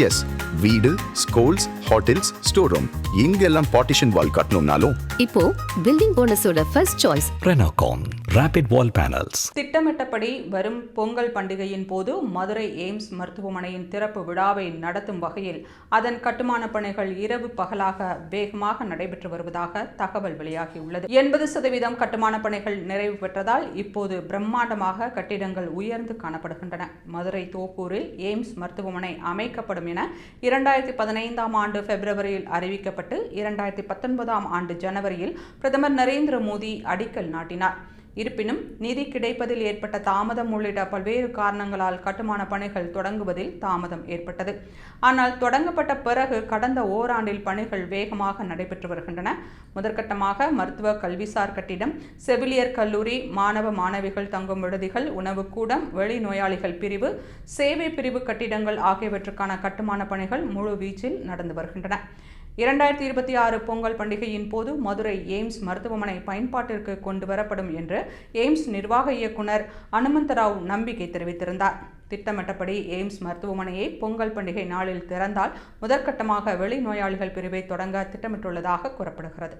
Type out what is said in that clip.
S, வீடு, schools, hotels, store room இங்கெல்லாம் partition wall கட்டணும்னாலும் இப்போ பில்டிங் போனஸோட first choice Renocon Rapid Wall Panels. திட்டமிட்டபடி வரும் பொங்கல் பண்டிகையின் போது மதுரை எய்ம்ஸ் மருத்துவமனையின் திறப்பு விழாவை நடத்தும் வகையில் அதன் கட்டுமான பணிகள் இரவு பகலாக வேகமாக நடைபெற்று வருவதாக தகவல் வெளியாகியுள்ளது. 80% கட்டுமான பணிகள் நிறைவு பெற்றதால் இப்போது பிரம்மாண்டமாக கட்டிடங்கள் உயர்ந்து காணப்படுகின்றன. மதுரை தோப்பூரில் எய்ம்ஸ் மருத்துவமனை அமைக்கப்படும் என 2015ஆம் ஆண்டு பிப்ரவரியில் அறிவிக்கப்பட்டு 2019ஆம் ஆண்டு ஜனவரியில் பிரதமர் நரேந்திர மோடி அடிக்கல் நாட்டினார். இருப்பினும் நிதி கிடைப்பதில் ஏற்பட்ட தாமதம் உள்ளிட்ட பல்வேறு காரணங்களால் கட்டுமான பணிகள் தொடங்குவதில் தாமதம் ஏற்பட்டது. ஆனால் தொடங்கப்பட்ட பிறகு கடந்த ஓராண்டில் பணிகள் வேகமாக நடைபெற்று வருகின்றன. முதற்கட்டமாக மருத்துவ கல்விசார் கட்டிடம், செவிலியர் கல்லூரி, மாணவ மாணவிகள் தங்கும் விடுதிகள், உணவுக்கூடம், வெளிநோயாளிகள் பிரிவு, சேவை பிரிவு கட்டிடங்கள் ஆகியவற்றுக்கான கட்டுமான பணிகள் முழு வீச்சில் நடந்து வருகின்றன. 2026 பொங்கல் பண்டிகையின் போது மதுரை எய்ம்ஸ் மருத்துவமனை பயன்பாட்டிற்கு கொண்டு வரப்படும் என்று எய்ம்ஸ் நிர்வாக இயக்குனர் அனுமந்தராவ் நம்பிக்கை தெரிவித்திருந்தார். திட்டமிட்டபடி எய்ம்ஸ் மருத்துவமனையை பொங்கல் பண்டிகை நாளில் திறந்தால் முதற்கட்டமாக வெளிநோயாளிகள் பிரிவை தொடங்க திட்டமிட்டுள்ளதாக கூறப்படுகிறது.